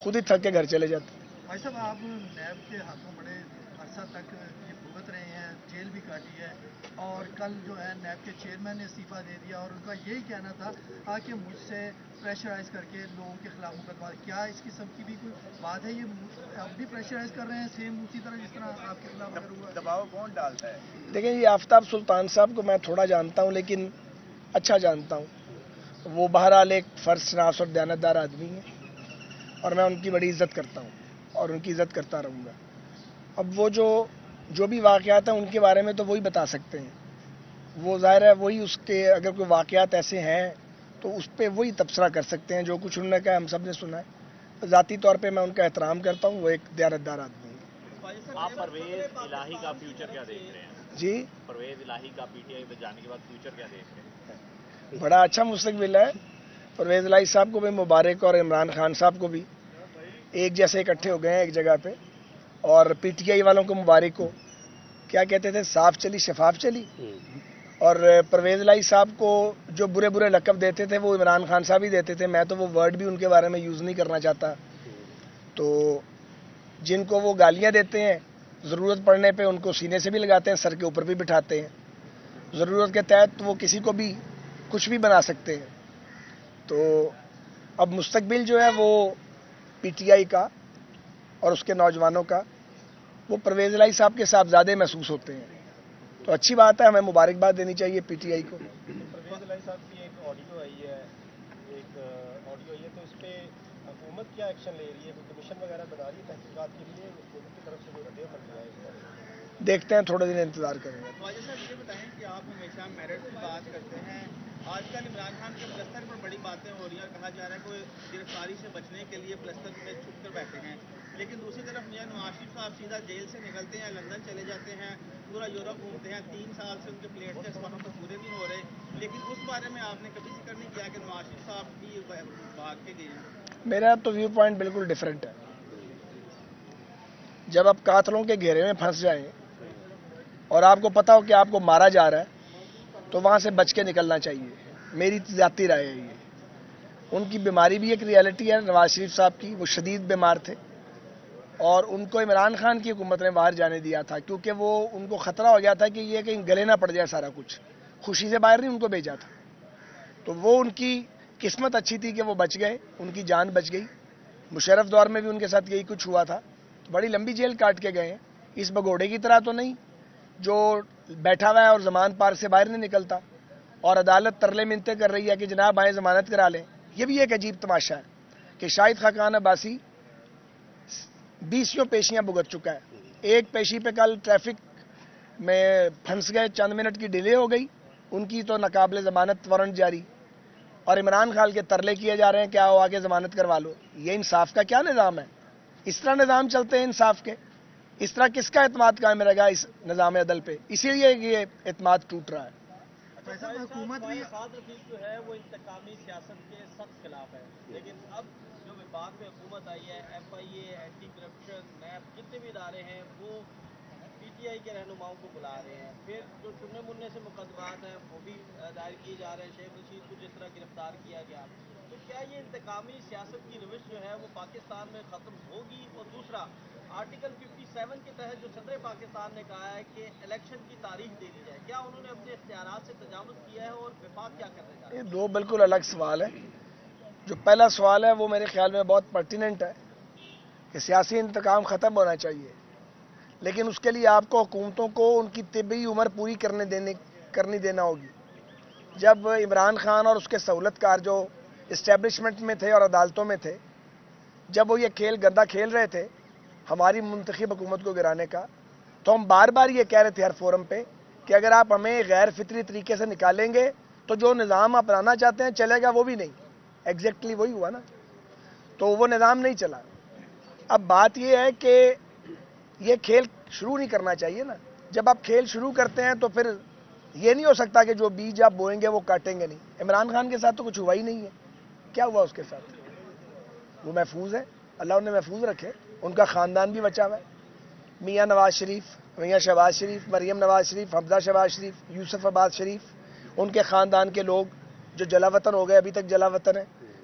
خود ہی تھک کے گھر چلے جاتے ہیں۔ بھائی صاحب آپ نیب کے ہاتھوں بڑے عرصہ تک یہ بھگت رہے ہیں، جیل بھی کاٹی ہے، اور کل جو ہے نیب کے چیئرمین نے استعفیٰ دے دیا، اور ان کا یہی کہنا تھا کہ مجھ سے پریشرائز کر کے لوگوں کے خلاف مقدمہ، کیا اس قسم کی بھی کوئی بات ہے؟ یہ اب بھی پریشرائز کر رہے ہیں سیم اسی طرح جس طرح آپ کے خلاف اگر ہوا؟ دباؤ کون ڈالتا ہے؟ دیکھیں، یہ آفتاب سلطان صاحب کو میں تھوڑا جانتا ہوں، لیکن اچھا جانتا ہوں۔ وہ بہرحال ایک فرض شناس اور دیانتدار آدمی ہیں، اور میں ان کی بڑی عزت کرتا ہوں اور ان کی عزت کرتا رہوں گا۔ اب وہ جو بھی واقعات ہیں ان کے بارے میں تو وہی بتا سکتے ہیں، وہ ظاہر ہے وہی اس کے، اگر کوئی واقعات ایسے ہیں تو اس پہ وہی تبصرہ کر سکتے ہیں۔ جو کچھ انہوں نے کہا ہم سب نے سنا ہے، ذاتی طور پہ میں ان کا احترام کرتا ہوں، وہ ایک دیانتدار آدمی ہے۔ آپ پرویز الہی کا فیوچر کیا دیکھ رہے ہیں؟ جی، پرویز الہی کا پی ٹی آئی پہ جانے کے بعد فیوچر کیا دیکھ رہے ہیں؟ بڑا اچھا مستقبل ہے۔ پرویز الہی صاحب کو بھی مبارک، اور عمران خان صاحب کو بھی، ایک جیسے اکٹھے ہو گئے ہیں ایک جگہ پہ، اور پی ٹی آئی والوں کو مبارک ہو۔ کیا کہتے تھے، صاف چلی شفاف چلی۔ اور پرویز الہی صاحب کو جو برے برے لقب دیتے تھے وہ عمران خان صاحب ہی دیتے تھے، میں تو وہ ورڈ بھی ان کے بارے میں یوز نہیں کرنا چاہتا۔ تو جن کو وہ گالیاں دیتے ہیں، ضرورت پڑنے پہ ان کو سینے سے بھی لگاتے ہیں، سر کے اوپر بھی بٹھاتے ہیں۔ ضرورت کے تحت وہ کسی کو بھی کچھ بھی بنا سکتے ہیں۔ تو اب مستقبل جو ہے وہ پی ٹی آئی کا اور اس کے نوجوانوں کا، وہ پرویز الہی صاحب کے صاحبزادے محسوس ہوتے ہیں۔ تو اچھی بات ہے، ہمیں مبارکباد دینی چاہیے پی ٹی آئی کو۔ پرویز الہی صاحب کی ایک آڈیو آئی ہے، تو اس پہ حکومت کیا ایکشن لے رہی ہے؟ کوئی کمیشن وغیرہ بنا رہی ہے تحقیقات کے لیے؟ حکومت کی طرف سے کوئی رد عمل کیا ہے اس پر؟ دیکھتے ہیں، تھوڑے دن انتظار کریں گے۔ خواجہ صاحب یہ بتائیں کہ آپ ہمیشہ میرٹ کی بات کرتے ہیں، آج کل عمران خان کے پلستر پر بڑی باتیں ہو رہی ہیں، کہا جا رہا ہے کہ گرفتاری سے بچنے کے لیے پلستر میں چھپ کر بیٹھے ہیں، لیکن دوسری طرف میاں نواز شریف صاحب سیدھا جیل سے نکلتے ہیں، لندن چلے جاتے ہیں، پورا یورپ گھومتے ہیں، 3 سال سے ان کے پلیٹ ٹیسٹ وہاں پر پورے نہیں ہو رہے، لیکن اس بارے میں آپ نے کبھی ذکر نہیں کیا کہ نواز شریف صاحب بھی بھاگ کے گئے ہیں؟ میرا تو ویو پوائنٹ بالکل ڈیفرنٹ ہے۔ جب آپ قاتلوں کے گھیرے میں پھنس جائیں اور آپ کو پتا ہو کہ آپ کو مارا جا رہا ہے، تو وہاں سے بچ کے نکلنا چاہیے۔ میری ذاتی رائے ہے یہ۔ ان کی بیماری بھی ایک ریالٹی ہے، نواز شریف صاحب کی، وہ شدید بیمار تھے، اور ان کو عمران خان کی حکومت نے باہر جانے دیا تھا، کیونکہ وہ ان کو خطرہ ہو گیا تھا کہ یہ کہیں گلے نہ پڑ جائے سارا کچھ، خوشی سے باہر نہیں ان کو بھیجا تھا۔ تو وہ ان کی قسمت اچھی تھی کہ وہ بچ گئے، ان کی جان بچ گئی۔ مشرف دور میں بھی ان کے ساتھ یہی کچھ ہوا تھا، بڑی لمبی جیل کاٹ کے گئے ہیں۔ اس بگوڑے کی طرح تو نہیں جو بیٹھا ہوا ہے اور ضمان پار سے باہر نہیں نکلتا، اور عدالت ترلے منتیں کر رہی ہے کہ جناب آئیں ضمانت کرا لیں۔ یہ بھی ایک عجیب تماشا ہے کہ شاہد خاقان عباسی 20 پیشیاں بھگت چکا ہے۔ ایک پیشی پہ کل ٹریفک میں پھنس گئے، چند منٹ کی ڈیلے ہو گئی، ان کی تو ناقابل ضمانت وارنٹ جاری، اور عمران خان کے ترلے کیے جا رہے ہیں کہ آؤ آگے ضمانت کروا لو۔ یہ انصاف کا کیا نظام ہے؟ اس طرح نظام چلتے ہیں انصاف کے؟ اس طرح کس کا اعتماد قائم رہے گا اس نظام عدل پہ؟ اسی لیے یہ اعتماد ٹوٹ رہا ہے۔ حکومت بھی سعد رفیق جو ہے وہ انتقامی سیاست کے سخت خلاف ہے، لیکن اب جو وفاق میں حکومت آئی ہے، ایف آئی اے، اینٹی کرپشن، نیب، جتنے بھی ادارے ہیں وہ پی ٹی آئی کے رہنماؤں کو بلا رہے ہیں۔ پھر جو چننے مننے سے مقدمات ہیں وہ بھی دائر کیے جا رہے ہیں، شیخ رشید کو جس طرح گرفتار کیا گیا۔ تو کیا یہ انتقامی سیاست کی روش جو ہے وہ پاکستان میں ختم ہوگی؟ اور دوسرا، آرٹیکل 57 کے تحت جو صدر پاکستان نے کہا ہے کہ الیکشن کی تاریخ دے دی جائے، کیا انہوں نے اپنے اختیارات سے تجاوز کیا ہے اور وفاق کیا کرنے جا رہا ہے؟ یہ دو بالکل الگ سوال ہے۔ جو پہلا سوال ہے وہ میرے خیال میں بہت پرٹیننٹ ہے کہ سیاسی انتقام ختم ہونا چاہیے، لیکن اس کے لیے آپ کو حکومتوں کو ان کی طبی عمر پوری کرنی دینا ہوگی۔ جب عمران خان اور اس کے سہولت کار جو اسٹیبلشمنٹ میں تھے اور عدالتوں میں تھے، جب وہ یہ کھیل گندا کھیل رہے تھے ہماری منتخب حکومت کو گرانے کا، تو ہم بار بار یہ کہہ رہے تھے ہر فورم پہ کہ اگر آپ ہمیں غیر فطری طریقے سے نکالیں گے تو جو نظام آپ اپنانا چاہتے ہیں چلے گا وہ بھی نہیں۔ ایگزیکٹلی وہی ہوا نا، تو وہ نظام نہیں چلا۔ اب بات یہ ہے کہ یہ کھیل شروع نہیں کرنا چاہیے نا۔ جب آپ کھیل شروع کرتے ہیں تو پھر یہ نہیں ہو سکتا کہ جو بیج آپ بوئیں گے وہ کاٹیں گے نہیں۔ عمران خان کے ساتھ تو کچھ ہوا ہی نہیں ہے، کیا ہوا اس کے ساتھ؟ وہ محفوظ ہے، اللہ انہیں محفوظ رکھے، ان کا خاندان بھی بچا ہوا ہے۔ میاں نواز شریف، میاں شہباز شریف، مریم نواز شریف، حمزہ شہباز شریف، یوسف عباس شریف، ان کے خاندان کے لوگ جو جلا وطن ہو گئے ابھی تک جلا وطن ہیں،